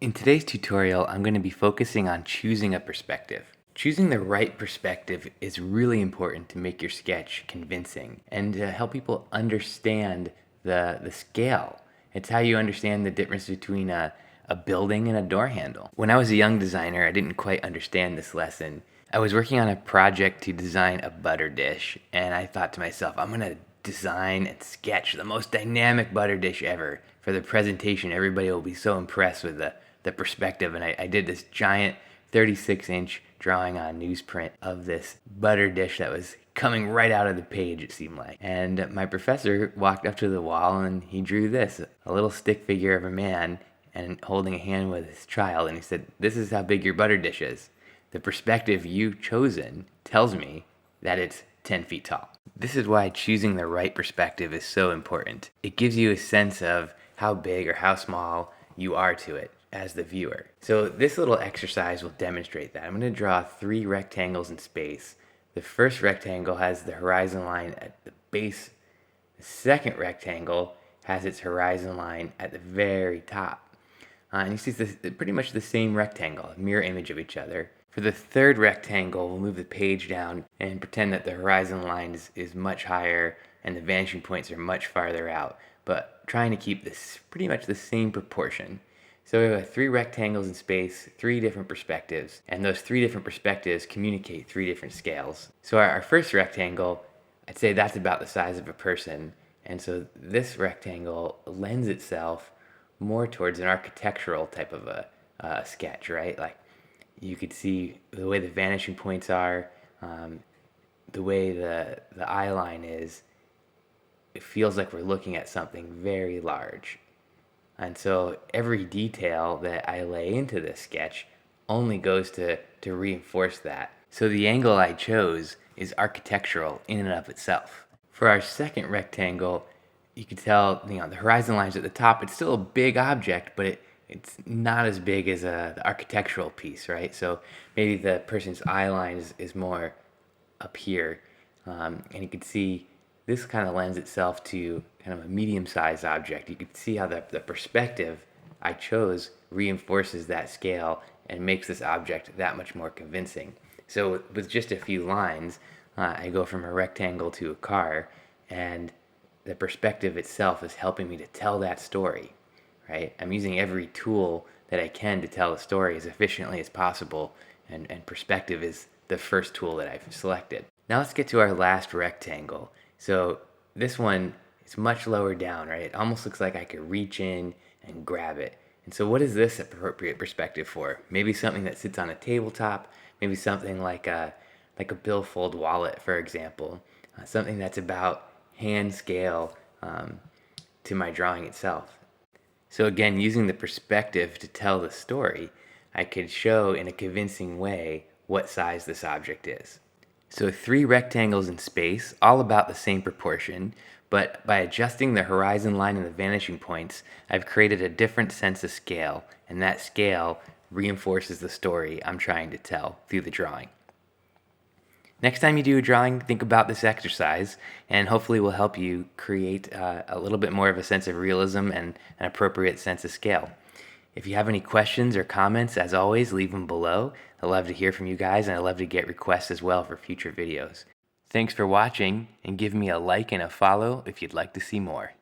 In today's tutorial, I'm going to be focusing on choosing a perspective. Choosing the right perspective is really important to make your sketch convincing and to help people understand the scale. It's how you understand the difference between a building and a door handle. When I was a young designer, I didn't quite understand this lesson. I was working on a project to design a butter dish, and I thought to myself, I'm going to design and sketch the most dynamic butter dish ever. For the presentation, everybody will be so impressed with the perspective, and I did this giant 36-inch drawing on newsprint of this butter dish that was coming right out of the page, it seemed like. And my professor walked up to the wall and he drew this, a little stick figure of a man and holding a hand with his child, and he said, "This is how big your butter dish is. The perspective you've chosen tells me that it's 10 feet tall." This is why choosing the right perspective is so important. It gives you a sense of how big or how small you are to it as the viewer. So this little exercise will demonstrate that. I'm going to draw 3 rectangles in space. The first rectangle has the horizon line at the base. The second rectangle has its horizon line at the very top. And you see this pretty much the same rectangle, a mirror image of each other. For the third rectangle, we'll move the page down and pretend that the horizon line is much higher and the vanishing points are much farther out, but trying to keep this pretty much the same proportion. So we have 3 rectangles in space, 3 different perspectives, and those 3 different perspectives communicate 3 different scales. So our first rectangle, I'd say that's about the size of a person, and so this rectangle lends itself more towards an architectural type of a sketch, right? Like you could see the way the vanishing points are, the way the eye line is. It feels like we're looking at something very large. And so every detail that I lay into this sketch only goes to reinforce that. So the angle I chose is architectural in and of itself. For our second rectangle, you can tell, the horizon line's at the top. It's still a big object, but it's not as big as the architectural piece, right? So maybe the person's eye line is more up here. And you can see this kind of lends itself to kind of a medium-sized object. You can see how the perspective I chose reinforces that scale and makes this object that much more convincing. So with just a few lines, I go from a rectangle to a car, and the perspective itself is helping me to tell that story, right? I'm using every tool that I can to tell the story as efficiently as possible, and perspective is the first tool that I've selected. Now let's get to our last rectangle. So this one is much lower down, right? It almost looks like I could reach in and grab it. And so what is this appropriate perspective for? Maybe something that sits on a tabletop, maybe something like a billfold wallet, for example. Something that's about hand scale to my drawing itself. So again, using the perspective to tell the story, I could show in a convincing way what size this object is. So 3 rectangles in space, all about the same proportion, but by adjusting the horizon line and the vanishing points, I've created a different sense of scale, and that scale reinforces the story I'm trying to tell through the drawing. Next time you do a drawing, think about this exercise, and hopefully will help you create a little bit more of a sense of realism and an appropriate sense of scale. If you have any questions or comments, as always, leave them below. I love to hear from you guys, and I love to get requests as well for future videos. Thanks for watching, and give me a like and a follow if you'd like to see more.